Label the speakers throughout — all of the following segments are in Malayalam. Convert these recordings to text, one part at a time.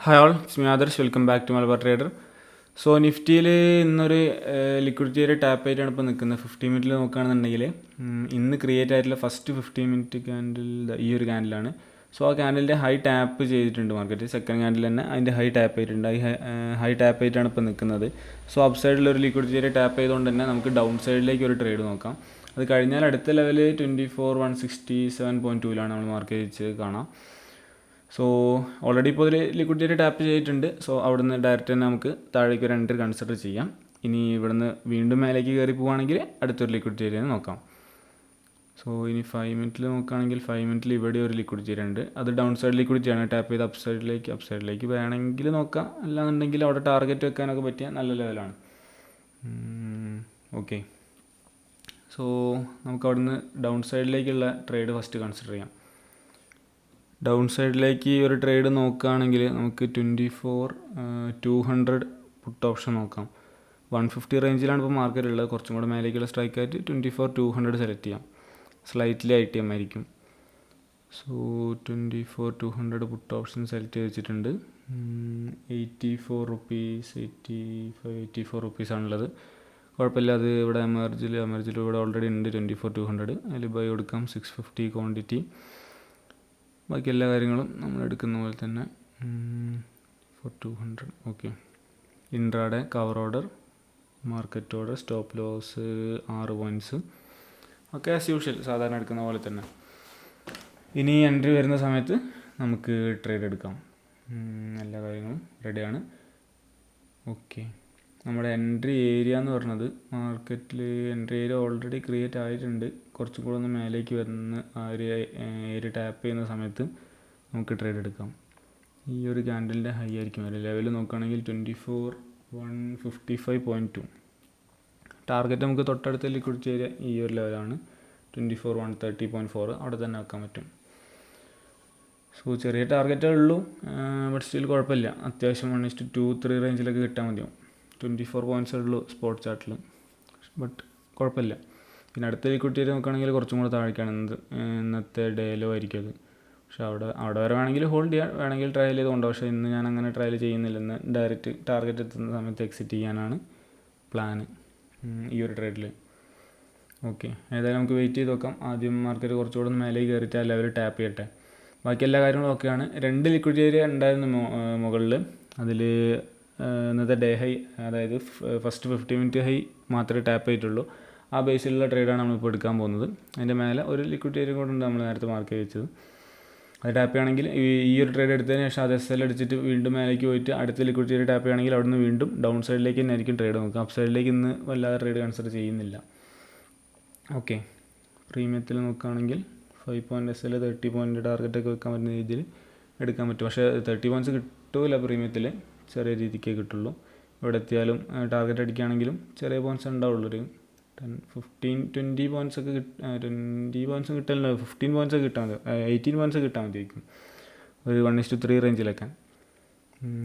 Speaker 1: Hi all, it's me Adarsh. Welcome back to Malabar trader. So നിഫ്റ്റിയിൽ ഇന്നൊരു ലിക്വിഡിറ്റി ഒരു ടാപ്പ് ആയിട്ടാണ് ഇപ്പോൾ നിൽക്കുന്നത്. 15 മിനിറ്റിൽ നോക്കുകയാണെന്നുണ്ടെങ്കിൽ ഇന്ന് ക്രിയേറ്റ് ആയിട്ടുള്ള ഫസ്റ്റ് 15 മിനിറ്റ് ക്യാൻഡിൽ ഈ ഒരു ക്യാൻഡിലാണ്. സോ ആ ക്യാൻഡിലിൻ്റെ ഹൈ ടാപ്പ് ചെയ്തിട്ടുണ്ട് മാർക്കറ്റ്. സെക്കൻഡ് ക്യാൻഡിൽ തന്നെ അതിൻ്റെ ഹൈ ടാപ്പ് ആയിട്ടുണ്ട്. ഹൈ ടാപ്പ് ആയിട്ടാണ് ഇപ്പോൾ നിൽക്കുന്നത്. സോ അപ്പ് സൈഡിൽ ഒരു ലിക്വിഡിറ്റി ടാപ്പ് ചെയ്തുകൊണ്ട് തന്നെ നമുക്ക് ഡൗൺ സൈഡിലേക്ക് ഒരു ട്രേഡ് നോക്കാം. അത് കഴിഞ്ഞാൽ അടുത്ത ലെവൽ 24,167.2 നമ്മൾ മാർക്ക് ചെയ്ത് കാണാം. സോ ഓൾറെഡി ഇപ്പോൾ ഇതിൽ ലിക്വിഡിറ്റി ടാപ്പ് ചെയ്തിട്ടുണ്ട്. സോ അവിടുന്ന് ഡയറക്റ്റ് തന്നെ നമുക്ക് താഴേക്ക് ഒരു എൻട്രി കൺസിഡർ ചെയ്യാം. ഇനി ഇവിടുന്ന് വീണ്ടും മേലേക്ക് കയറി പോവുകയാണെങ്കിൽ അടുത്തൊരു ലിക്വിഡിറ്റി ഏരിയ നോക്കാം. സോ ഇനി 5 മിനിറ്റിൽ നോക്കുകയാണെങ്കിൽ 5 മിനിറ്റിൽ ഇവിടെ ഒരു ലിക്വിഡിറ്റി ഏരിയ ഉണ്ട്. അത് ഡൗൺ സൈഡ് ലിക്വിഡിറ്റിയാണ്. ടാപ്പ് ചെയ്ത് അപ്പ് സൈഡിലേക്ക് വേണമെങ്കിൽ നോക്കാം. അല്ലാന്നുണ്ടെങ്കിൽ അവിടെ ടാർഗറ്റ് വെക്കാനൊക്കെ പറ്റിയ നല്ല ലെവലാണ്. ഓക്കെ, സോ നമുക്ക് അവിടുന്ന് ഡൗൺ സൈഡിലേക്കുള്ള ട്രേഡ് ഫസ്റ്റ് കൺസിഡർ ചെയ്യാം. ഡൗൺ സൈഡിലേക്ക് ഒരു ട്രേഡ് നോക്കുകയാണെങ്കിൽ നമുക്ക് 24,200 പുട്ട് ഓപ്ഷൻ നോക്കാം. 150 റേഞ്ചിലാണ് ഇപ്പോൾ മാർക്കറ്റ് ഉള്ളത്. കുറച്ചും കൂടെ മേലേക്കുള്ള സ്ട്രൈക്കായിട്ട് 24,200 സെലക്ട് ചെയ്യാം. സ്ലൈറ്റ്ലി ITM ആയിരിക്കും. സോ 24,200 പുട്ട് ഓപ്ഷൻ സെലക്ട് ചെയ്ത് വെച്ചിട്ടുണ്ട്. 84 റുപ്പീസ് ആണുള്ളത്. കുഴപ്പമില്ല. അത് ഇവിടെ എമർജിൽ ഇവിടെ ഓൾറെഡി ഉണ്ട് 24,200. അതിൽ ബൈ കൊടുക്കാം. 650 ക്വാണ്ടിറ്റി. ബാക്കി എല്ലാ കാര്യങ്ങളും നമ്മൾ എടുക്കുന്ന പോലെ തന്നെ. 4,200. Okay, intraday, cover order, market order, stop loss 6 points. Okay, as usual സാധാരണ എടുക്കുന്ന പോലെ തന്നെ. ഇനി എൻട്രി വരുന്ന സമയത്ത് നമുക്ക് ട്രേഡ് എടുക്കാം. എല്ലാ കാര്യങ്ങളും റെഡിയാണ്. ഓക്കെ, നമ്മുടെ എൻട്രി ഏരിയ എന്ന് പറഞ്ഞത് മാർക്കറ്റിൽ എൻട്രി ഏരിയ ഓൾറെഡി ക്രിയേറ്റ് ആയിട്ടുണ്ട്. കുറച്ചും കൂടെ ഒന്ന് മേലേക്ക് വരുന്ന ആ ഒരു ഏരിയ ടാപ്പ് ചെയ്യുന്ന സമയത്ത് നമുക്ക് ട്രേഡ് എടുക്കാം. ഈ ഒരു ക്യാൻഡലിൻ്റെ ഹൈ ആയിരിക്കും വരെ. ലെവൽ നോക്കുകയാണെങ്കിൽ 24,155.2. ടാർഗറ്റ് നമുക്ക് തൊട്ടടുത്ത ലിക്വിഡിറ്റി ഏരിയ ഈ ഒരു ലെവലാണ് 24,130.4. അവിടെ തന്നെ വെക്കാൻ പറ്റും. സോ ചെറിയ ടാർഗറ്റേ ഉള്ളൂ, ബട്ട് സ്റ്റിൽ കുഴപ്പമില്ല. അത്യാവശ്യം 1:2-3 റേഞ്ചിലൊക്കെ കിട്ടാൻ മതിയാവും. 24 പോയിൻറ്റ്സ് ഉള്ളൂ സ്പോട്ട് ചാർട്ടിൽ, ബട്ട് കുഴപ്പമില്ല. പിന്നെ അടുത്ത ലിക്വിഡിറ്റി നോക്കുകയാണെങ്കിൽ കുറച്ചും കൂടെ താഴേക്കാണ്. ഇന്നത്തെ ഡേയിലോ ആയിരിക്കും അത്. പക്ഷെ അവിടെ വരെ വേണമെങ്കിൽ ഹോൾഡ് ചെയ്യാം, വേണമെങ്കിൽ ട്രയൽ ചെയ്തുകൊണ്ടോ. പക്ഷേ ഇന്ന് ഞാൻ അങ്ങനെ ട്രയൽ ചെയ്യുന്നില്ല. ഇന്ന് ഡയറക്റ്റ് ടാർഗറ്റ് എത്തുന്ന സമയത്ത് എക്സിറ്റ് ചെയ്യാനാണ് പ്ലാന് ഈ ഒരു ട്രേഡിൽ. ഓക്കെ, ഏതായാലും നമുക്ക് വെയിറ്റ് ചെയ്ത് നോക്കാം. ആദ്യം മാർക്കറ്റ് കുറച്ചുകൂടെ ഒന്ന് മേലേക്ക് കയറിയിട്ട് ആ ലെവൽ ടാപ്പ് ചെയ്യട്ടെ. ബാക്കി എല്ലാ കാര്യങ്ങളും ഓക്കെയാണ്. 2 ലിക്വിഡിറ്റി ഏരിയ ഉണ്ടായിരുന്നു മുകളിൽ. അതിൽ ഇന്നത്തെ ഡേ ഹൈ, അതായത് ഫസ്റ്റ് 50 മിനിറ്റ് ഹൈ മാത്രമേ ടാപ്പ് ചെയ്തിട്ടുള്ളൂ. ആ ബേസിലുള്ള ട്രേഡാണ് നമ്മളിപ്പോൾ എടുക്കാൻ പോകുന്നത്. അതിൻ്റെ മേലെ ഒരു ലിക്വിഡിറ്റി ഏരിയ കൂടെ ഉണ്ട് നമ്മൾ നേരത്തെ മാർക്ക് ചെയ്ത് വെച്ചത്. അത് ടാപ്പ് ചെയ്യുകയാണെങ്കിൽ ഈ ഒരു ട്രേഡ് എടുത്തതിന് ശേഷം അത് SL അടിച്ചിട്ട് വീണ്ടും മേലേക്ക് പോയിട്ട് അടുത്ത ലിക്വിഡിറ്റി ഏരിയ ടാപ്പ് ചെയ്യുകയാണെങ്കിൽ അവിടുന്ന് വീണ്ടും ഡൗൺ സൈഡിലേക്ക് തന്നെ ആയിരിക്കും ട്രേഡ് നോക്കുക. അപ്പ് സൈഡിലേക്ക് ഇന്ന് വല്ലാതെ ട്രേഡ് കൺസിഡർ ചെയ്യുന്നില്ല. ഓക്കെ, പ്രീമിയത്തിൽ നോക്കുകയാണെങ്കിൽ 5 പോയിൻറ്റ് SL 30 പോയിൻറ്റ് ടാർഗറ്റൊക്കെ വെക്കാൻ പറ്റുന്ന രീതിയിൽ എടുക്കാൻ പറ്റും. പക്ഷേ 30 പോയിൻറ്റ്സ് കിട്ടില്ല പ്രീമിയത്തിൽ, ചെറിയ രീതിക്കേ കിട്ടുള്ളൂ. ഇവിടെ എത്തിയാലും ടാർഗറ്റ് അടിക്കുകയാണെങ്കിലും ചെറിയ പോയിൻറ്റ്സ് ഉണ്ടാവുള്ളൂ. ഒരു 10-15-20 പോയിൻറ്റ്സ് ഒക്കെ 20 പോയിൻറ്റ്സ് കിട്ടാനല്ലോ. 15 പോയിൻറ്റ്സ് ഒക്കെ കിട്ടാൻ മതി, 18 പോയിൻറ്റ്സ് കിട്ടാൻ മതിയായിരിക്കും ഒരു 1:3 റേഞ്ചിലൊക്കെ.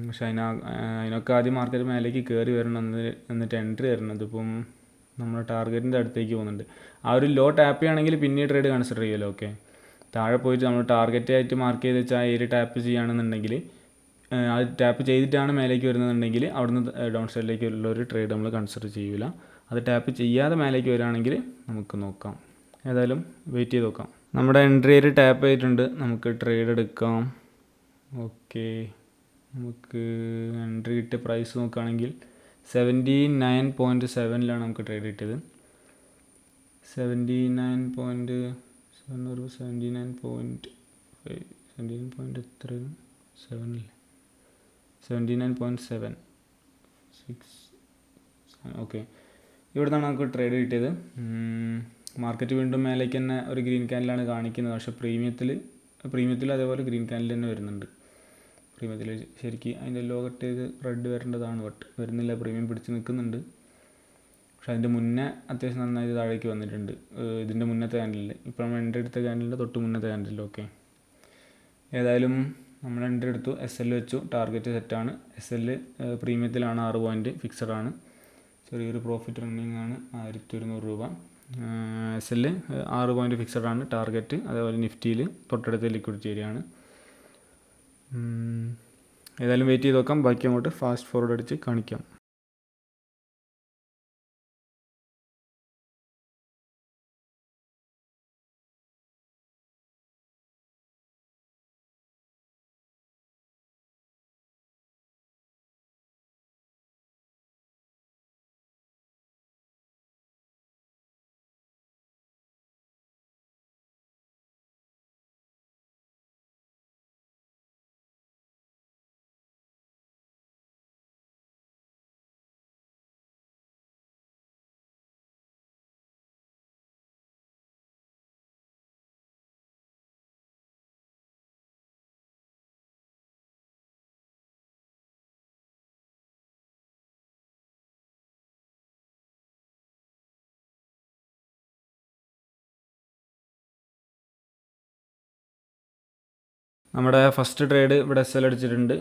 Speaker 1: പക്ഷേ അതിനൊക്കെ ആദ്യം മാർക്കറ്റ് മേലേക്ക് കയറി വരണം, എന്നിട്ട് എൻട്രി വരുന്നത്. ഇപ്പം നമ്മുടെ ടാർഗറ്റിൻ്റെ അടുത്തേക്ക് പോകുന്നുണ്ട്. ആ ഒരു ലോ ടാപ്പ് ചെയ്യുകയാണെങ്കിൽ പിന്നെ ട്രേഡ് കൺസിഡർ ചെയ്യുമല്ലോ. ഓക്കെ, താഴെ പോയിട്ട് നമ്മൾ ടാർഗറ്റ് ആയിട്ട് മാർക്ക് ചെയ്ത് വെച്ചാൽ ആ ഏരിയ ടാപ്പ് ചെയ്യുകയാണെന്നുണ്ടെങ്കിൽ, അത് ടാപ്പ് ചെയ്തിട്ടാണ് മേലേക്ക് വരുന്നതെന്നുണ്ടെങ്കിൽ അവിടുന്ന് ഡൗൺ സൈഡിലേക്കുള്ള ഒരു ട്രേഡ് നമ്മൾ കൺസിഡർ ചെയ്യില്ല. അത് ടാപ്പ് ചെയ്യാതെ മേലേക്ക് വരികയാണെങ്കിൽ നമുക്ക് നോക്കാം. ഏതായാലും വെയിറ്റ് ചെയ്ത് നോക്കാം. നമ്മുടെ എൻട്രി ഏരിയ ടാപ്പ് ചെയ്തിട്ടുണ്ട്, നമുക്ക് ട്രേഡ് എടുക്കാം. ഓക്കെ, നമുക്ക് എൻട്രി കിട്ടിയ പ്രൈസ് നോക്കുകയാണെങ്കിൽ 79.7 നമുക്ക് ട്രേഡ് കിട്ടിയത്. 79.6. ഓക്കെ, ഇവിടെ നിന്നാണ് നമുക്ക് ട്രേഡ് കിട്ടിയത്. മാർക്കറ്റ് വീണ്ടും മേലേക്ക് തന്നെ ഒരു ഗ്രീൻ ക്യാൻഡിലാണ് കാണിക്കുന്നത്. പക്ഷേ പ്രീമിയത്തിൽ അതേപോലെ ഗ്രീൻ ക്യാൻഡിൽ തന്നെ വരുന്നുണ്ട്. പ്രീമിയത്തിൽ ശരിക്കും അതിൻ്റെ ലോ കട്ട് ചെയ്ത് റെഡ് വരേണ്ടതാണ്, ബട്ട് വരുന്നില്ല. പ്രീമിയം പിടിച്ച് നിൽക്കുന്നുണ്ട്. പക്ഷേ അതിൻ്റെ മുന്നേ അത്യാവശ്യം നന്നായിട്ട് താഴേക്ക് വന്നിട്ടുണ്ട്. ഇതിൻ്റെ മുന്നത്തെ ക്യാൻഡിലിൽ, ഇപ്പോൾ നമ്മൾ എൻട്രി എടുത്ത ക്യാൻഡിലിൻ്റെ തൊട്ട് മുന്നത്തെ ക്യാൻഡിൽ. ഓക്കെ, ഏതായാലും നമ്മൾ എൻട്രി എടുത്തു, SL വെച്ചു, ടാർഗറ്റ് സെറ്റാണ്. SL പ്രീമിയത്തിലാണ് 6 പോയിൻറ്റ് ഫിക്സഡാണ്. ചെറിയൊരു പ്രോഫിറ്റ് റണ്ണിങ് ആണ്, 1,200 രൂപ. SL 6 പോയിൻറ്റ് ഫിക്സഡാണ് ടാർഗറ്റ്. അതേപോലെ നിഫ്റ്റിയിൽ തൊട്ടടുത്ത ലിക്വിഡിറ്റി ഏരിയ ആണ്. ഏതായാലും വെയിറ്റ് ചെയ്ത് നോക്കാം, ബാക്കി അങ്ങോട്ട് ഫാസ്റ്റ് ഫോർവേഡ് അടിച്ച് കാണിക്കാം. നമ്മുടെ ഫസ്റ്റ് ട്രേഡ് ഇവിടെ SL അടിച്ചിട്ടുണ്ട്.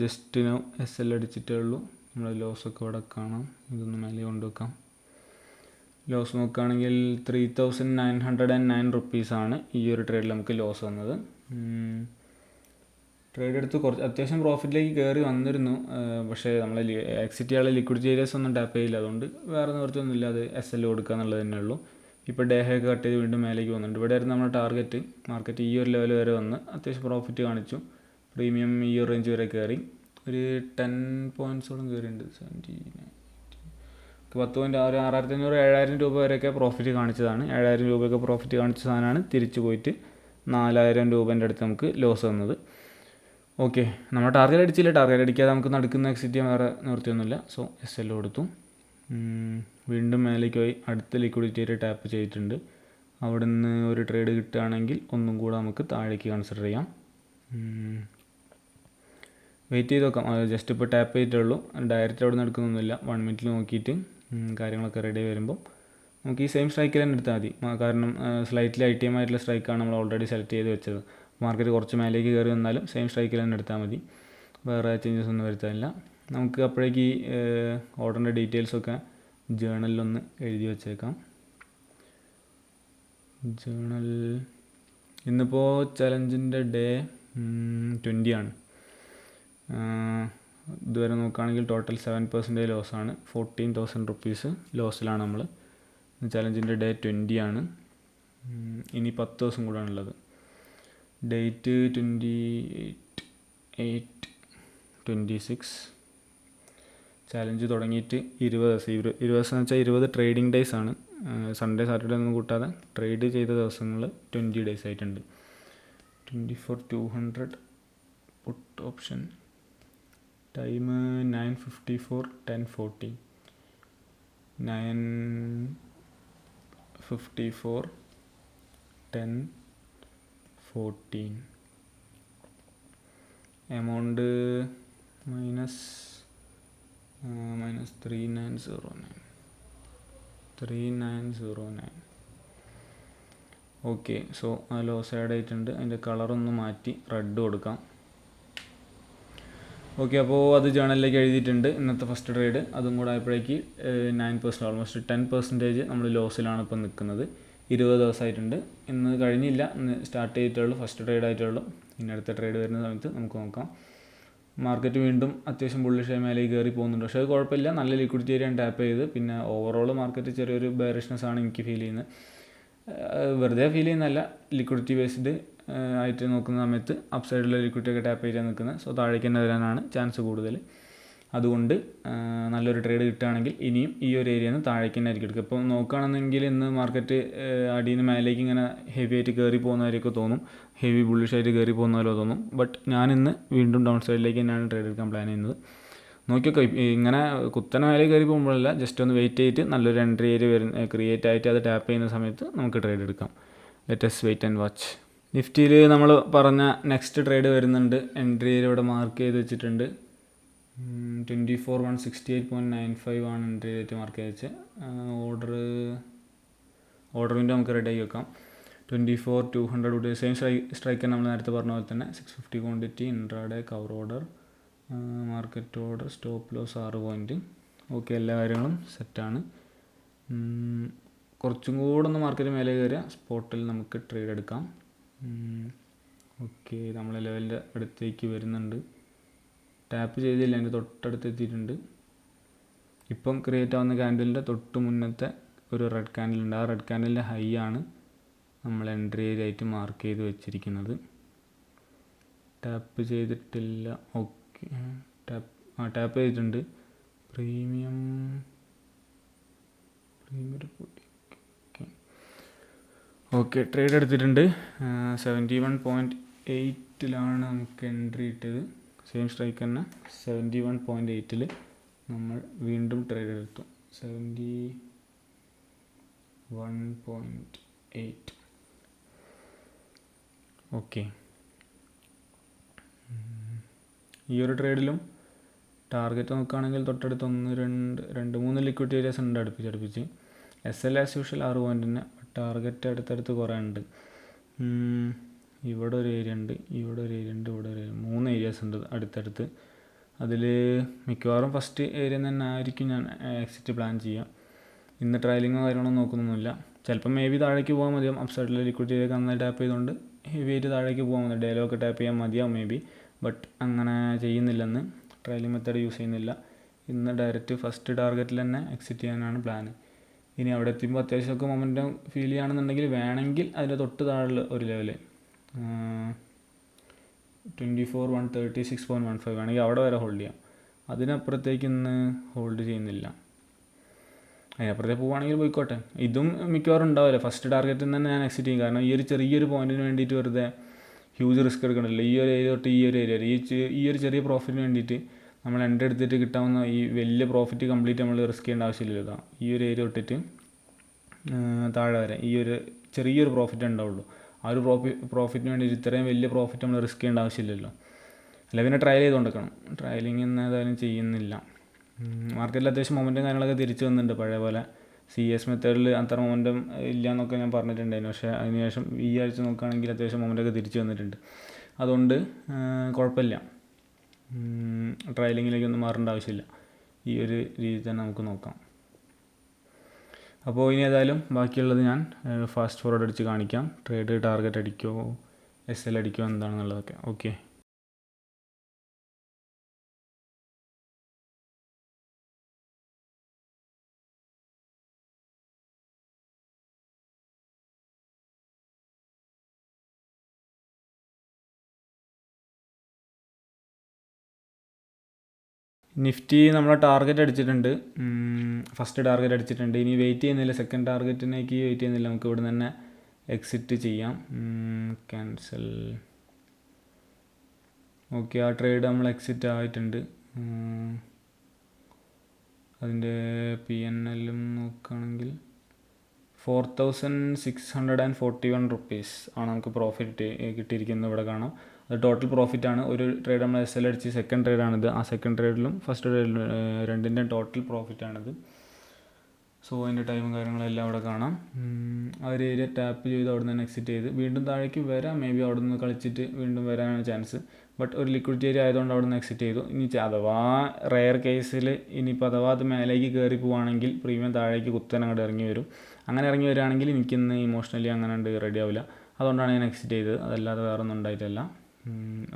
Speaker 1: ജസ്റ്റ് നോ SL അടിച്ചിട്ടേ ഉള്ളൂ. നമ്മുടെ ലോസൊക്കെ ഇവിടെ കാണാം. ഇതൊന്ന് മേലെ കൊണ്ടുവെക്കാം. ലോസ് നോക്കുകയാണെങ്കിൽ 3909 റുപ്പീസാണ് ഈ ഒരു ട്രേഡിൽ നമുക്ക് ലോസ് വന്നത്. ട്രേഡ് എടുത്ത് കുറച്ച് അത്യാവശ്യം പ്രോഫിറ്റിലേക്ക് കയറി വന്നിരുന്നു. പക്ഷേ നമ്മൾ എക്സിറ്റ് ചെയ്യാനുള്ള ലിക്വിഡിറ്റി ഏരിയാസ് ഒന്നും ടാപ്പ് ചെയ്യില്ല. അതുകൊണ്ട് വേറെ നിവൃത്തിയൊന്നുമില്ല, അത് SL കൊടുക്കുക എന്നുള്ളത് തന്നെ ഉള്ളൂ. ഇപ്പോൾ ഡേ ഹൈ കട്ട് ചെയ്ത് വീണ്ടും മേലേക്ക് പോകുന്നുണ്ട്. ഇവിടെ ആയിരുന്നു നമ്മുടെ ടാർഗറ്റ്. മാർക്കറ്റ് ഈ ഒരു ലെവൽ വരെ വന്ന് അത്യാവശ്യം പ്രോഫിറ്റ് കാണിച്ചു. പ്രീമിയം ഈ ഒരു റേഞ്ച് വരെ കയറി ഒരു 10 പോയിൻറ്റ്സോളം കയറിയിട്ടുണ്ട്. 10.6500 7000 രൂപ വരെയൊക്കെ പ്രോഫിറ്റ് കാണിച്ചതാണ്. 7000 രൂപയൊക്കെ പ്രോഫിറ്റ് കാണിച്ച സാധനമാണ് തിരിച്ചു പോയിട്ട് 4000 രൂപേൻ്റെ അടുത്ത് നമുക്ക് ലോസ് വന്നത്. ഓക്കെ, നമ്മൾ ടാർഗറ്റ് അടിച്ചില്ല. ടാർഗറ്റ് അടിക്കാതെ നമുക്ക് നടക്കുന്ന എക്സിറ്റ് ചെയ്യാൻ വേറെ നിവൃത്തിയൊന്നുമില്ല. സോ SL കൊടുത്തു. വീണ്ടും മേലേക്ക് പോയി അടുത്ത ലിക്വിഡിറ്റി ഏരിയ ടാപ്പ് ചെയ്തിട്ടുണ്ട്. അവിടെ നിന്ന് ഒരു ട്രേഡ് കിട്ടുകയാണെങ്കിൽ ഒന്നും കൂടെ നമുക്ക് താഴേക്ക് കൺസിഡർ ചെയ്യാം. വെയിറ്റ് ചെയ്ത് നോക്കാം. ജസ്റ്റ് ഇപ്പോൾ ടാപ്പ് ചെയ്തിട്ടുള്ളൂ. ഡയറക്റ്റ് അവിടെ നിന്ന് എടുക്കുന്നൊന്നുമില്ല. 1 മിനിറ്റിൽ നോക്കിയിട്ട് കാര്യങ്ങളൊക്കെ റെഡി വരുമ്പോൾ നമുക്ക് ഈ സെയിം സ്ട്രൈക്കിൽ തന്നെ എടുത്താൽ മതി. കാരണം സ്ലൈറ്റ്ലി ITM ആയിട്ടുള്ള സ്ട്രൈക്കാണ് നമ്മൾ ഓൾറെഡി സെലക്ട് ചെയ്ത് വെച്ചത്. മാർക്കറ്റ് കുറച്ച് മേലേക്ക് കയറി വന്നാലും സെയിം സ്ട്രൈക്കിൽ തന്നെ എടുത്താൽ മതി. വേറെ ചേഞ്ചസ് ഒന്നും വരുത്താനില്ല. നമുക്ക് അപ്പോഴേക്ക് ഈ ഓർഡറിൻ്റെ ഡീറ്റെയിൽസൊക്കെ ജേണലിലൊന്ന് എഴുതി വച്ചേക്കാം. ജേണൽ ഇന്നിപ്പോൾ ചലഞ്ചിൻ്റെ ഡേ 20 ആണ്. ഇതുവരെ നോക്കുകയാണെങ്കിൽ ടോട്ടൽ 7% ലോസാണ്. 14,000 റുപ്പീസ് ലോസിലാണ് നമ്മൾ. ചലഞ്ചിൻ്റെ ഡേ 20 ആണ്. ഇനി 10 ദിവസം കൂടെയാണുള്ളത്. ഡേറ്റ് 28/8/26. ചാലഞ്ച് തുടങ്ങിയിട്ട് 20 ദിവസം. 20 ദിവസം എന്ന് വെച്ചാൽ 20 ട്രേഡിംഗ് ഡേയ്സ് ആണ്. സൺഡേ സാറ്റർഡേ ഒന്നും കൂട്ടാതെ ട്രേഡ് ചെയ്ത ദിവസങ്ങൾ 20 ഡേയ്സ് ആയിട്ടുണ്ട്. 24,200 puttu option. Time 9:54 10:14. 9:54 10:14. Amount -3909. Okay, so ആ ലോസ് ആഡ് ആയിട്ടുണ്ട്. അതിൻ്റെ കളറൊന്ന് മാറ്റി റെഡ് കൊടുക്കാം. ഓക്കെ, അപ്പോൾ അത് ജേണലിലേക്ക് എഴുതിയിട്ടുണ്ട്. ഇന്നത്തെ ഫസ്റ്റ് ട്രേഡ് അതും കൂടെ ആയപ്പോഴേക്ക് 9%, ഓൾമോസ്റ്റ് 10% നമ്മൾ ലോസിലാണ് ഇപ്പോൾ നിൽക്കുന്നത്. 20 ദിവസമായിട്ടുണ്ട്. ഇന്ന് കഴിഞ്ഞില്ല, ഇന്ന് സ്റ്റാർട്ട് ചെയ്തിട്ടുള്ളൂ. ഫസ്റ്റ് ട്രേഡ് ആയിട്ടുള്ളൂ. ഇനി അടുത്ത ട്രേഡ് വരുന്ന സമയത്ത് നമുക്ക് നോക്കാം. മാർക്കറ്റ് വീണ്ടും അത്യാവശ്യം ബുള്ളിഷായി മേലേക്ക് കയറി പോകുന്നുണ്ട്. പക്ഷേ അത് കുഴപ്പമില്ല, നല്ല ലിക്വിഡിറ്റി ഏരിയ ടാപ്പ് ചെയ്ത്. പിന്നെ ഓവറോൾ മാർക്കറ്റ് ചെറിയൊരു ബെയറിഷ്നെസ് ആണ് എനിക്ക് ഫീൽ ചെയ്യുന്നത്. വെറുതെ ഫീൽ ചെയ്യുന്നതല്ല, ലിക്വിഡിറ്റി ബേസ്ഡ് ആയിട്ട് നോക്കുന്ന സമയത്ത് അപ്സൈഡിലുള്ള ലിക്വിഡിറ്റി ഒക്കെ ടാപ്പ് ചെയ്താൽ നിൽക്കുന്നത്. സോ താഴേക്ക് തന്നെ വരാനാണ് ചാൻസ് കൂടുതൽ. അതുകൊണ്ട് നല്ലൊരു ട്രേഡ് കിട്ടുകയാണെങ്കിൽ ഇനിയും ഈ ഒരു ഏരിയയിൽ നിന്ന് താഴേക്ക് തന്നെ ആയിരിക്കും എടുക്കുക. ഇപ്പോൾ നോക്കുകയാണെന്നെങ്കിൽ ഇന്ന് മാർക്കറ്റ് അടിയിൽ നിന്ന് മേലേക്ക് ഇങ്ങനെ ഹെവി ആയിട്ട് കയറി പോകുന്നവരൊക്കെ തോന്നും, ഹെവി ബുള്ളിഷായിട്ട് കയറി പോകുന്നവരോ തോന്നും. ബട്ട് ഞാനിന്ന് വീണ്ടും ഡൗൺ സൈഡിലേക്ക് തന്നെയാണ് ട്രേഡ് എടുക്കാൻ പ്ലാൻ ചെയ്യുന്നത്. നോക്കിയൊക്കെ ഇങ്ങനെ കുത്തനെ മേലെ കയറി പോകുമ്പോഴല്ല, ജസ്റ്റ് ഒന്ന് വെയിറ്റ് ചെയ്തിട്ട് നല്ലൊരു എൻട്രി ഏരിയ ക്രിയേറ്റ് ആയിട്ട് അത് ടാപ്പ് ചെയ്യുന്ന സമയത്ത് നമുക്ക് ട്രേഡ് എടുക്കാം. Let's wait and watch. നിഫ്റ്റിയിൽ നമ്മൾ പറഞ്ഞ നെക്സ്റ്റ് ട്രേഡ് വരുന്നുണ്ട്. എൻട്രി ഏരിയ ഇവിടെ മാർക്ക് ചെയ്ത് വെച്ചിട്ടുണ്ട്. 24,168.95 ആണ് എൻട്രി റേറ്റ് മാർക്ക് ചെയ്ത് വെച്ച്. ഓർഡർ വിൻഡോ നമുക്ക് റെഡി ആക്കി വെക്കാം. 24,200 സെയിം സ്ട്രൈക്ക് നമ്മൾ നേരത്തെ പറഞ്ഞ പോലെ തന്നെ 650 quantity, intraday, cover order, market order, stop loss 6 point. Okay, എല്ലാ കാര്യങ്ങളും സെറ്റാണ്. കുറച്ചും കൂടെ ഒന്ന് മാർക്കറ്റ് മേലെ കയറിയ സ്പോട്ടിൽ നമുക്ക് ട്രേഡ് എടുക്കാം. ഓക്കെ, നമ്മളെ ലെവലിൻ്റെ അടുത്തേക്ക് വരുന്നുണ്ട്. ടാപ്പ് ചെയ്തില്ല, അതിൻ്റെ തൊട്ടടുത്ത് എത്തിയിട്ടുണ്ട്. ഇപ്പം ക്രിയേറ്റ് ആവുന്ന ക്യാൻഡലിൻ്റെ തൊട്ട് മുന്നത്തെ ഒരു റെഡ് ക്യാൻഡലുണ്ട്. ആ റെഡ് ക്യാൻഡലിൻ്റെ ഹൈ ആണ് നമ്മൾ എൻട്രി ഏരിയ ആയിട്ട് മാർക്ക് ചെയ്ത് വെച്ചിരിക്കുന്നത്. ടാപ്പ് ചെയ്തിട്ടില്ല. ഓക്കെ, ടാപ്പ് ചെയ്തിട്ടുണ്ട്. പ്രീമിയം ഓക്കെ ട്രേഡ് എടുത്തിട്ടുണ്ട്. 71.8 നമുക്ക് എൻട്രി ഇട്ടത്. സെയിം സ്ട്രൈക്ക് തന്നെ 71.8 നമ്മൾ വീണ്ടും ട്രേഡ് എടുത്തു. 71.8. ഓക്കെ, ഈ ഒരു ട്രേഡിലും ടാർഗറ്റ് നോക്കുകയാണെങ്കിൽ തൊട്ടടുത്ത് 2-3 ലിക്വിഡിറ്റി ഏരിയാസ് ഉണ്ട് അടുപ്പിച്ച്. SL ആസ് യൂഷ്വൽ 6 പോയിൻറ്റിന്, ടാർഗറ്റ് അടുത്തടുത്ത് കുറേ ഉണ്ട്. ഇവിടെ ഒരു ഏരിയ ഉണ്ട്, ഇവിടെ ഒരു ഏരിയ ഉണ്ട്, ഇവിടെ ഒരു 3 ഏരിയാസ് ഉണ്ട് അടുത്തടുത്ത്. അതിൽ മിക്കവാറും ഫസ്റ്റ് ഏരിയ തന്നെ ആയിരിക്കും ഞാൻ എക്സിറ്റ് പ്ലാൻ ചെയ്യുക. ഇന്ന് ട്രയലിങ്ങോ കാര്യങ്ങളോ നോക്കുന്നൊന്നുമില്ല. ചിലപ്പോൾ മേ ബി താഴേക്ക് പോകാൻ മതിയാവും. അപ്സൈഡിലെ ലിക്വിഡിറ്റി ഏരിയ നന്നായി ടാപ്പ് ചെയ്തുകൊണ്ട് ഹെവി ആയിട്ട് താഴേക്ക് പോകാൻ മതി. ഡയലോഗ് ടാപ്പ് ചെയ്യാൻ മതിയാവും മേ ബി. ബട്ട് അങ്ങനെ ചെയ്യുന്നില്ലെന്ന്, ട്രയലിംഗ് മെത്തേഡ് യൂസ് ചെയ്യുന്നില്ല. ഇന്ന് ഡയറക്റ്റ് ഫസ്റ്റ് ടാർഗറ്റിൽ തന്നെ എക്സിറ്റ് ചെയ്യാനാണ് പ്ലാന്. ഇനി അവിടെ എത്തുമ്പോൾ അത്യാവശ്യമൊക്കെ മൊമെൻറ്റം ഫീൽ ചെയ്യുകയാണെന്നുണ്ടെങ്കിൽ വേണമെങ്കിൽ അതിൻ്റെ തൊട്ട് താഴെ ഒരു ലെവൽ 24,136.15 വേണമെങ്കിൽ അവിടെ വരെ ഹോൾഡ് ചെയ്യാം. അതിനപ്പുറത്തേക്ക് ഇന്ന് ഹോൾഡ് ചെയ്യുന്നില്ല. അതിനപ്പുറത്തേക്ക് പോവുകയാണെങ്കിൽ പോയിക്കോട്ടെ. ഇതും മിക്കവാറും ഉണ്ടാവില്ല. ഫസ്റ്റ് ടാർഗറ്റിൽ നിന്ന് തന്നെ ഞാൻ എക്സിറ്റ് ചെയ്യും. കാരണം ഈ ഒരു ചെറിയൊരു പോയിന്റിന് വേണ്ടിയിട്ട് വെറുതെ ഹ്യൂജ് റിസ്ക് എടുക്കണമല്ലോ. ഈ ഒരു ഏരിയ തൊട്ട് ഈ ഒരു ഏരിയ ഈ ഒരു ചെറിയ പ്രോഫിറ്റിന് വേണ്ടിയിട്ട് നമ്മൾ എൻട്രി എടുത്തിട്ട് കിട്ടാവുന്ന ഈ വലിയ പ്രോഫിറ്റ് കംപ്ലീറ്റ് നമ്മൾ റിസ്ക് ചെയ്യേണ്ട ആവശ്യമില്ല. ഈ ഒരു ഏരിയ തൊട്ടിട്ട് താഴെ വരെ ഈ ഒരു ചെറിയൊരു പ്രോഫിറ്റ് ഉണ്ടാവുള്ളൂ. ആ ഒരു പ്രോഫിറ്റിന് വേണ്ടിയിട്ട് ഇത്രയും വലിയ പ്രോഫിറ്റ് നമ്മൾ റിസ്ക് ചെയ്യേണ്ട ആവശ്യമില്ലല്ലോ. അല്ല പിന്നെ ട്രയൽ ചെയ്ത് കൊണ്ടിരിക്കണം. ട്രയലിംഗ് ഇന്ന് ഏതായാലും ചെയ്യുന്നില്ല. മാർക്കറ്റിൽ അത്യാവശ്യം മൊമെൻറ്റും കാര്യങ്ങളൊക്കെ തിരിച്ചു വന്നിട്ടുണ്ട്. പഴയ പോലെ CS മെത്തേഡിൽ അത്ര മൊമെൻറ്റം ഇല്ല എന്നൊക്കെ ഞാൻ പറഞ്ഞിട്ടുണ്ടായിരുന്നു. പക്ഷേ അതിനുശേഷം ഈ ആഴ്ച നോക്കുകയാണെങ്കിൽ അത്യാവശ്യം മൊമെൻറ്റൊക്കെ തിരിച്ചു വന്നിട്ടുണ്ട്. അതുകൊണ്ട് കുഴപ്പമില്ല, ട്രയലിങ്ങിലേക്കൊന്നും മാറേണ്ട ആവശ്യമില്ല. ഈ ഒരു രീതി തന്നെ നമുക്ക് നോക്കാം. അപ്പോൾ ഇനി ഏതായാലും ബാക്കിയുള്ളത് ഞാൻ ഫാസ്റ്റ് ഫോർവേഡ് അടിച്ച് കാണിക്കാം. ട്രേഡ് ടാർഗറ്റ് അടിക്കുമോ SL അടിക്കുമോ എന്താണെന്നുള്ളതൊക്കെ. ഓക്കെ, നിഫ്റ്റി നമ്മളെ ടാർഗറ്റ് അടിച്ചിട്ടുണ്ട്. ഫസ്റ്റ് ടാർഗറ്റ് അടിച്ചിട്ടുണ്ട്. ഇനി വെയിറ്റ് ചെയ്യുന്നില്ല, സെക്കൻഡ് ടാർഗറ്റിനേക്ക് വെയിറ്റ് ചെയ്യുന്നില്ല. നമുക്ക് ഇവിടെ തന്നെ എക്സിറ്റ് ചെയ്യാം. ക്യാൻസൽ. ഓക്കെ, ആ ട്രേഡ് നമ്മൾ എക്സിറ്റ് ആയിട്ടുണ്ട്. അതിൻ്റെ PNL നോക്കുകയാണെങ്കിൽ 4,641 റുപ്പീസ് ആണ് നമുക്ക് പ്രോഫിറ്റ് കിട്ടിയിരിക്കുന്നത്. ഇവിടെ കാണാം, അത് ടോട്ടൽ പ്രോഫിറ്റാണ്. ഒരു ട്രേഡ് നമ്മൾ SL അടിച്ച് സെക്കൻഡ് ട്രേഡാണിത്. ആ സെക്കൻഡ് ട്രേഡിലും ഫസ്റ്റ് ട്രേഡിലും രണ്ടിൻ്റെയും ടോട്ടൽ പ്രോഫിറ്റാണിത്. സോ അതിൻ്റെ ടൈമും കാര്യങ്ങളെല്ലാം അവിടെ കാണാം. ആ ഒരു ഏരിയ ടാപ്പ് ചെയ്ത് അവിടെ നിന്ന് എക്സിറ്റ് ചെയ്ത് വീണ്ടും താഴേക്ക് വരാം. മേ ബി അവിടെ നിന്ന് കളിച്ചിട്ട് വീണ്ടും വരാനാണ് ചാൻസ്. ബട്ട് ഒരു ലിക്വിഡിറ്റി ഏരിയ ആയതുകൊണ്ട് അവിടെ നിന്ന് എക്സിറ്റ് ചെയ്തു. ഇനി അഥവാ റെയർ കേസിൽ ഇനിയിപ്പോൾ അഥവാ അത് മേലേക്ക് കയറി പോവുകയാണെങ്കിൽ പ്രീമിയം താഴേക്ക് കുത്തനെ അങ്ങോട്ട് ഇറങ്ങി വരും. അങ്ങനെ ഇറങ്ങി വരികയാണെങ്കിൽ എനിക്കിന്ന് ഇമോഷണലി അങ്ങനെ ഉണ്ട് റെഡി ആവില്ല. അതുകൊണ്ടാണ് ഞാൻ എക്സിറ്റ് ചെയ്തത്, അതല്ലാതെ വേറെ ഒന്നും ഉണ്ടായിട്ടല്ല.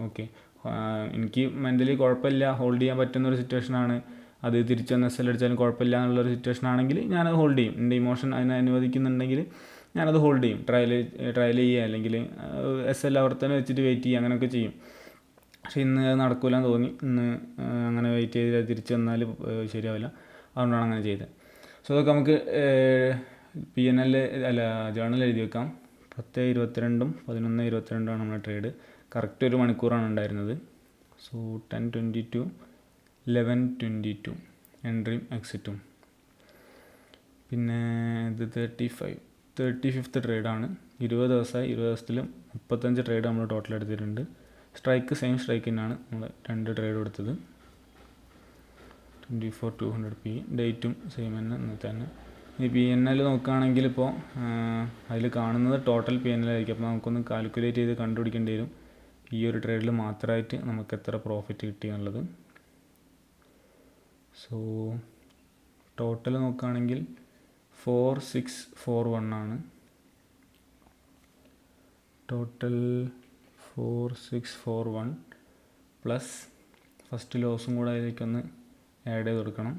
Speaker 1: ഓക്കെ, എനിക്ക് മെൻ്റലി കുഴപ്പമില്ല, ഹോൾഡ് ചെയ്യാൻ പറ്റുന്നൊരു സിറ്റുവേഷനാണ്. അത് തിരിച്ചൊന്ന് SL അടിച്ചാലും കുഴപ്പമില്ല എന്നുള്ളൊരു സിറ്റുവേഷൻ ആണെങ്കിൽ ഞാനത് ഹോൾഡ് ചെയ്യും. എൻ്റെ ഇമോഷൻ അതിനെ അനുവദിക്കുന്നുണ്ടെങ്കിൽ ഞാനത് ഹോൾഡ് ചെയ്യും. ട്രയൽ ചെയ്യുക, അല്ലെങ്കിൽ SL അവിടെ തന്നെ വെച്ചിട്ട് വെയിറ്റ് ചെയ്യുക, അങ്ങനെയൊക്കെ ചെയ്യും. പക്ഷേ ഇന്ന് അത് നടക്കില്ലെന്ന് തോന്നി. ഇന്ന് അങ്ങനെ വെയിറ്റ് ചെയ്ത് തിരിച്ച് വന്നാൽ ശരിയാവില്ല. അതുകൊണ്ടാണ് അങ്ങനെ ചെയ്തത്. സോ അതൊക്കെ നമുക്ക് PNL ജേർണൽ എഴുതി വെക്കാം. 10:22 11:22 നമ്മുടെ ട്രേഡ്. കറക്റ്റ് ഒരു മണിക്കൂറാണ് ഉണ്ടായിരുന്നത്. സോ 10:22 11:22 എൻട്രിയും എക്സിറ്റും. പിന്നെ ഇത് 35th ട്രേഡാണ്. 20 ദിവസമായി. 20 ദിവസത്തിൽ 35 ട്രേഡ് നമ്മൾ ടോട്ടൽ എടുത്തിട്ടുണ്ട്. സ്ട്രൈക്ക് സെയിം സ്ട്രൈക്ക് തന്നെയാണ് നമ്മൾ 2 ട്രേഡ് എടുത്തത്. 24,200 ഡേറ്റും സെയിം തന്നെ ഇന്നത്തെ തന്നെ. ഈ PNL നോക്കുകയാണെങ്കിൽ ഇപ്പോൾ അതിൽ കാണുന്നത് ടോട്ടൽ PNL ആയിരിക്കും. അപ്പോൾ നമുക്കൊന്ന് കാൽക്കുലേറ്റ് ചെയ്ത് കണ്ടുപിടിക്കേണ്ടി വരും ഈ ഒരു ട്രേഡിൽ മാത്രമായിട്ട് നമുക്ക് എത്ര പ്രോഫിറ്റ് കിട്ടി എന്നുള്ളത്. സോ ടോട്ടൽ നോക്കുകയാണെങ്കിൽ 4,641 ആണ്. ടോട്ടൽ 4,641 പ്ലസ് ഫസ്റ്റ് ലോസും കൂടെ അതിലേക്കൊന്ന് ആഡ് ചെയ്ത് കൊടുക്കണം.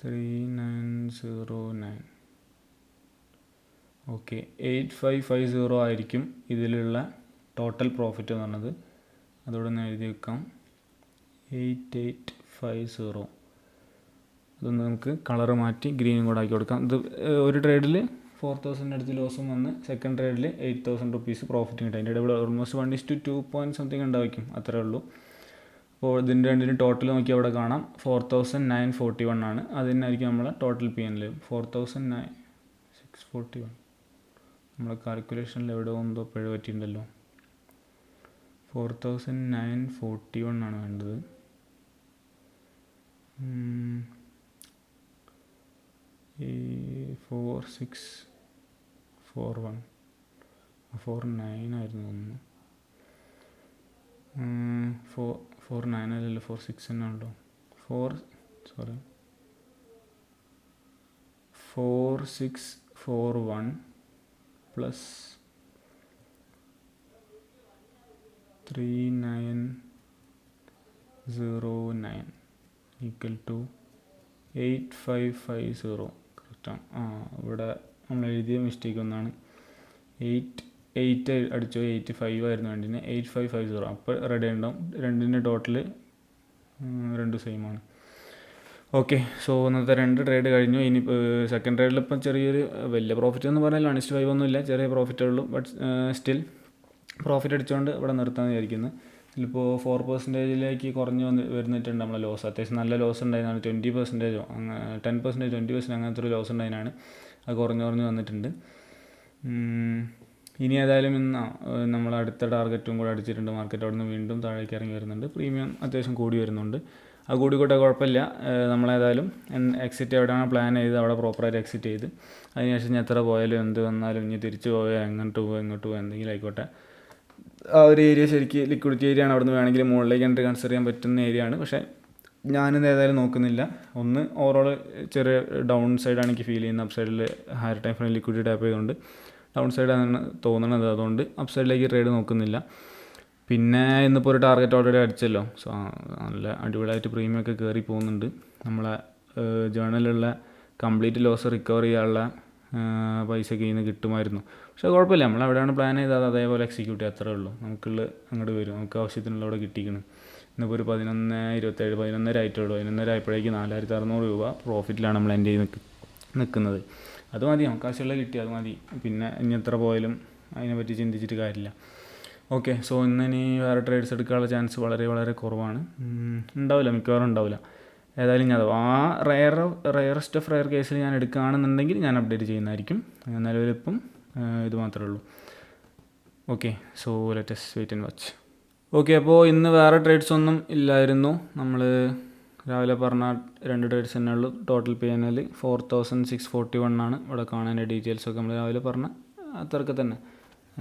Speaker 1: 3909. ഓക്കെ, 8550 ആയിരിക്കും ഇതിലുള്ള ടോട്ടൽ പ്രോഫിറ്റ് എന്ന് പറഞ്ഞത്. അതോടെ ഒന്ന് എഴുതി വെക്കാം, 8850. അതൊന്ന് നമുക്ക് കളറ് മാറ്റി ഗ്രീനും കൂടെ ആക്കി കൊടുക്കാം. ഇത് ഒരു ട്രേഡിൽ 4000 അടുത്ത് ലോസും വന്ന് സെക്കൻഡ് ട്രേഡിൽ 8000 റുപ്പീസ് പ്രോഫിറ്റ് കിട്ടും. അതിൻ്റെ ഇടയിൽ ഓൾമോസ്റ്റ് 1:2 പോയിൻറ്റ് സംതിങ് ഉണ്ടായിരിക്കും, അത്രേ ഉള്ളൂ. അപ്പോൾ ഇതിൻ്റെ രണ്ടിനും ടോട്ടൽ നോക്കി അവിടെ കാണാം 4941 ആണ്. അതിനായിരിക്കും നമ്മളെ ടോട്ടൽ PNL 4641. നമ്മളെ കാൽക്കുലേഷനിൽ എവിടെ എന്തോ പിഴ പറ്റിയിട്ടുണ്ടല്ലോ. 4941 ആണ് വേണ്ടത്. 4641 49 ആയിരുന്നു തോന്നുന്നു. 49 അല്ലല്ലോ, 46 തന്നെ ഉണ്ടോ. 4641 പ്ലസ് 3909 ഈക്വൽ ടു 8550. കറക്റ്റാണ്. ഇവിടെ നമ്മൾ എഴുതിയ മിസ്റ്റേക്ക് ഒന്നാണ്. 8 അടിച്ചോ, 85 ആയിരുന്നു വേണ്ടിന്, 8550. അപ്പോൾ റെഡി ഉണ്ടാവും. രണ്ടിൻ്റെ ടോട്ടൽ രണ്ട് സെയിമാണ്. ഓക്കെ, സോ ഇന്നത്തെ 2 ട്രേഡ് കഴിഞ്ഞു. ഇനി സെക്കൻഡ് ട്രേഡിൽ ഇപ്പം ചെറിയൊരു വലിയ പ്രോഫിറ്റ് എന്ന് പറഞ്ഞാൽ -5 ഒന്നുമില്ല, ചെറിയ പ്രോഫിറ്റേ ഉള്ളൂ. ബട്ട് സ്റ്റിൽ പ്രോഫിറ്റ് അടിച്ചുകൊണ്ട് ഇവിടെ നിർത്താമെന്ന് വിചാരിക്കുന്നു. ഇതിലിപ്പോൾ 4%ലേക്ക് കുറഞ്ഞ് വരുന്നിട്ടുണ്ട് നമ്മളെ ലോസ്. അത്യാവശ്യം നല്ല ലോസ് ഉണ്ടായതാണ്. 20%, 10%, 20% അങ്ങനത്തെ ഒരു ലോസ് ഉണ്ടായതിനാണ്. അത് കുറഞ്ഞ് വന്നിട്ടുണ്ട്. ഇനി ഏതായാലും നമ്മൾ അടുത്ത ടാർഗറ്റും കൂടെ അടിച്ചിട്ടുണ്ട്. മാർക്കറ്റ് അവിടെ നിന്ന് വീണ്ടും താഴേക്ക് ഇറങ്ങി വരുന്നുണ്ട്. പ്രീമിയം അത്യാവശ്യം കൂടി വരുന്നുണ്ട്. അത് കൂടിക്കോട്ടെ, കുഴപ്പമില്ല. നമ്മളേതായാലും എക്സിറ്റ് എവിടെയാണ് പ്ലാൻ ചെയ്ത് അവിടെ പ്രോപ്പറായിട്ട് എക്സിറ്റ് ചെയ്ത് അതിനുശേഷം എത്ര പോയാലും എന്ത് വന്നാലും ഇനി തിരിച്ച് പോയാൽ ഇങ്ങോട്ട് പോവുക എന്തെങ്കിലും ആയിക്കോട്ടെ. ആ ഒരു ഏരിയ ശരിക്കും ലിക്വിഡിറ്റി ഏരിയ ആണ്. അവിടെ നിന്ന് വേണമെങ്കിൽ മുകളിലേക്ക് എൻട്രി കൺസിഡർ ചെയ്യാൻ പറ്റുന്ന ഏരിയ ആണ്. പക്ഷേ ഞാനിത് ഏതായാലും നോക്കുന്നില്ല. ഒന്ന് ഓവറോൾ ചെറിയ ഡൗൺ സൈഡാണ് എനിക്ക് ഫീൽ ചെയ്യുന്നത്. അപ്പ് സൈഡിൽ higher time frame liquidity tap ചെയ്തുകൊണ്ട് ഡൗൺ സൈഡാണ് തോന്നുന്നത്. അതുകൊണ്ട് അപ്പ് സൈഡിലേക്ക് ട്രേഡ് നോക്കുന്നില്ല. പിന്നെ ഇന്നിപ്പോൾ ഒരു ടാർഗറ്റ് ഓൾറെഡി അടിച്ചല്ലോ. സോ നല്ല അടിപൊളിയായിട്ട് പ്രീമിയം ഒക്കെ കയറി പോകുന്നുണ്ട്. നമ്മളെ ജേണലിലുള്ള കംപ്ലീറ്റ് ലോസ് റിക്കവർ ചെയ്യാനുള്ള പൈസയ്ക്ക് ഇന്ന് കിട്ടുമായിരുന്നു. പക്ഷേ കുഴപ്പമില്ല, നമ്മൾ എവിടെയാണ് പ്ലാൻ ചെയ്തത് അതേപോലെ എക്സിക്യൂട്ട് ചെയ്യുക, അത്രേ ഉള്ളൂ. നമുക്കുള്ള അങ്ങോട്ട് വരും. നമുക്ക് ആവശ്യത്തിനുള്ള അവിടെ കിട്ടിക്കണം. ഇന്നിപ്പോൾ ഒരു 11:27 11:30 ആയിട്ടുള്ളൂ. 11:30 ആയപ്പോഴേക്ക് 4600 രൂപ പ്രോഫിറ്റിലാണ് നമ്മൾ എൻ്റെ നിൽക്കുന്നത്. അത് മതി, നമുക്ക് ആവശ്യമുള്ള കിട്ടി, അത് മതി. പിന്നെ ഇനി എത്ര പോയാലും അതിനെപ്പറ്റി ചിന്തിച്ചിട്ട് കാര്യമില്ല. ഓക്കെ, സോ ഇനി വേറെ ട്രേഡ്സ് എടുക്കാനുള്ള ചാൻസ് വളരെ വളരെ കുറവാണ്. ഉണ്ടാവില്ല, മിക്കവാറും ഉണ്ടാവില്ല. ഏതായാലും ഞാൻ ആ റയറസ്റ്റ് ഓഫ് റയർ കേസിൽ ഞാൻ എടുക്കുകയാണെന്നുണ്ടെങ്കിൽ ഞാൻ അപ്ഡേറ്റ് ചെയ്യുന്നതായിരിക്കും. നിലവിലിപ്പം ഇത് മാത്രമേ ഉള്ളൂ. Okay, so let's wait and watch. Okay, അപ്പോൾ ഇന്ന് വേറെ ട്രേഡ്സ് ഒന്നും ഇല്ലായിരുന്നു. നമ്മൾ രാവിലെ പറഞ്ഞ 2 ട്രേഡ്സ് തന്നെ ഉള്ളൂ. ടോട്ടൽ PNL 4641 ആണ്. ഇവിടെ കാണാൻ ഡീറ്റെയിൽസൊക്കെ നമ്മൾ രാവിലെ പറഞ്ഞ അത്രയൊക്കെ തന്നെ.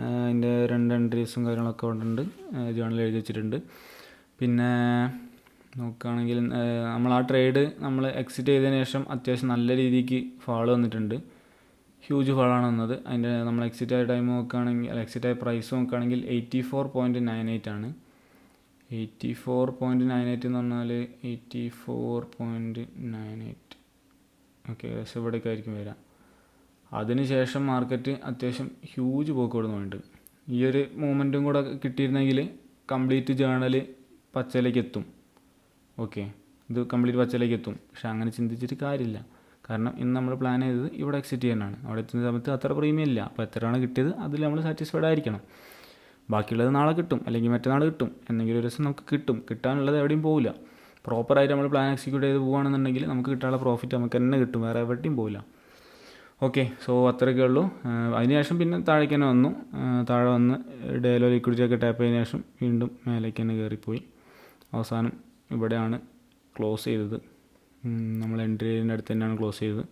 Speaker 1: അതിൻ്റെ 2 എൻട്രീസും കാര്യങ്ങളൊക്കെ അവിടെ ഉണ്ട്, ജേണൽ എഴുതി വെച്ചിട്ടുണ്ട്. പിന്നെ നോക്കുകയാണെങ്കിൽ നമ്മൾ ആ ട്രേഡ് നമ്മൾ എക്സിറ്റ് ചെയ്തതിന് ശേഷം അത്യാവശ്യം നല്ല രീതിക്ക് ഫാള് വന്നിട്ടുണ്ട്. ഹ്യൂജ് ഫാളാണ് വന്നത്. അതിൻ്റെ നമ്മൾ എക്സിറ്റ് ആയ ടൈം നോക്കുകയാണെങ്കിൽ, എക്സിറ്റ് ആയ പ്രൈസ് നോക്കുകയാണെങ്കിൽ 84.98 ആണ്. 84.98 എന്ന് പറഞ്ഞാൽ 84.98 ഓക്കെ, ഏകദേശം ഇവിടേക്ക് ആയിരിക്കും വരാം. അതിനുശേഷം മാർക്കറ്റ് അത്യാവശ്യം ഹ്യൂജ് പോക്ക് കൊടുക്കുന്നുണ്ട്. ഈ ഒരു മൂമെൻറ്റും കൂടെ കിട്ടിയിരുന്നെങ്കിൽ കംപ്ലീറ്റ് ജേണൽ പച്ചയിലേക്ക് എത്തും. ഓക്കെ, ഇത് കംപ്ലീറ്റ് പച്ചയിലേക്ക് എത്തും. പക്ഷെ അങ്ങനെ ചിന്തിച്ചിട്ട് കാര്യമില്ല. കാരണം ഇന്ന് നമ്മൾ പ്ലാൻ ചെയ്തത് ഇവിടെ എക്സിറ്റ് ചെയ്യാനാണ്. അവിടെ എത്തുന്ന സമയത്ത് അത്ര പ്രീമിയം ഇല്ല. അപ്പോൾ എത്രയാണ് കിട്ടിയത് അതിൽ നമ്മൾ സാറ്റിസ്ഫൈഡ് ആയിരിക്കണം. ബാക്കിയുള്ളത് നാളെ കിട്ടും, അല്ലെങ്കിൽ മറ്റന്നാൾ കിട്ടും, എന്തെങ്കിലും ഒരു ദിവസം നമുക്ക് കിട്ടും. കിട്ടാനുള്ളത് എവിടെയും പോവില്ല. പ്രോപ്പറായിട്ട് നമ്മൾ പ്ലാൻ എക്സിക്യൂട്ട് ചെയ്ത് പോകുകയാണെന്നുണ്ടെങ്കിൽ നമുക്ക് കിട്ടാനുള്ള പ്രോഫിറ്റ് നമുക്ക് തന്നെ കിട്ടും, വേറെ എവിടെയും പോവില്ല. ഓക്കെ, സോ അത്രയൊക്കെ ഉള്ളൂ. അതിനുശേഷം പിന്നെ താഴേക്ക് തന്നെ വന്നു. താഴെ വന്ന് ഡേലോ ലിക്വിഡിറ്റി ഒക്കെ ടാപ്പ് ചെയ്തതിന് ശേഷം വീണ്ടും മേലേക്ക് തന്നെ കയറിപ്പോയി. അവസാനം ഇവിടെയാണ് ക്ലോസ് ചെയ്തത്. നമ്മൾ എൻട്രി ചെയ്തതിൻ്റെ അടുത്ത് തന്നെയാണ് ക്ലോസ് ചെയ്തത്.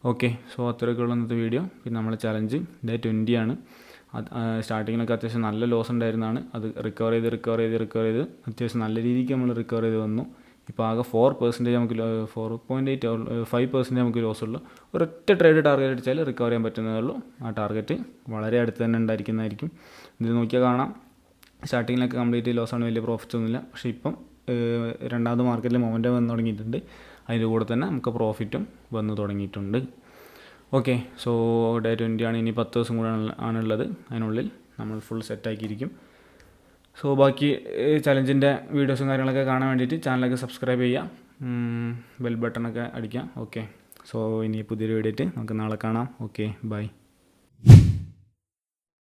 Speaker 1: ഓക്കെ, സോ അത്രയൊക്കെ ഉള്ള ഇന്നത്തെ വീഡിയോ. പിന്നെ നമ്മളെ ചലഞ്ച് ഡേ 20 ആണ്. അത് സ്റ്റാർട്ടിങ്ങിലൊക്കെ അത്യാവശ്യം നല്ല ലോസ് ഉണ്ടായിരുന്നതാണ്. അത് റിക്കവർ ചെയ്ത് അത്യാവശ്യം നല്ല രീതിക്ക് നമ്മൾ റിക്കവർ ചെയ്ത് വന്നു. ഇപ്പോൾ ആകെ 4% നമുക്ക് 5% നമുക്ക് ലോസ് ഉള്ളൂ. ഒരൊറ്റ ട്രേഡ് ടാർഗറ്റ് അടിച്ചാൽ റിക്കവർ ചെയ്യാൻ പറ്റുന്നതേ ഉള്ളൂ. ആ ടാർഗറ്റ് വളരെ അടുത്ത് തന്നെ ഉണ്ടായിരിക്കുന്നതായിരിക്കും. ഇത് നോക്കിയാൽ കാണാം സ്റ്റാർട്ടിങ്ങിലൊക്കെ കംപ്ലീറ്റ് ലോസാണ്, വലിയ പ്രോഫിറ്റ്സ് ഒന്നുമില്ല. പക്ഷേ ഇപ്പം രണ്ടാമത് മാർക്കറ്റിൽ മൊമെൻറ്റം വന്ന് തുടങ്ങിയിട്ടുണ്ട്. അതിൻ്റെ കൂടെ തന്നെ നമുക്ക് പ്രോഫിറ്റും വന്ന് തുടങ്ങിയിട്ടുണ്ട്. ഓക്കെ, സോ ഡേ 20 ആണ്, ഇനി 10 ദിവസം കൂടെ ആണുള്ളത്. അതിനുള്ളിൽ നമ്മൾ ഫുൾ സെറ്റാക്കിയിരിക്കും. സോ ബാക്കി ചലഞ്ചിൻ്റെ വീഡിയോസും കാര്യങ്ങളൊക്കെ കാണാൻ വേണ്ടിയിട്ട് ചാനലൊക്കെ സബ്സ്ക്രൈബ് ചെയ്യുക, ബെൽ ബട്ടണൊക്കെ അടിക്കാം. ഓക്കെ, സോ ഇനി പുതിയൊരു വീഡിയോ ആയിട്ട് നമുക്ക് നാളെ കാണാം. Okay, by.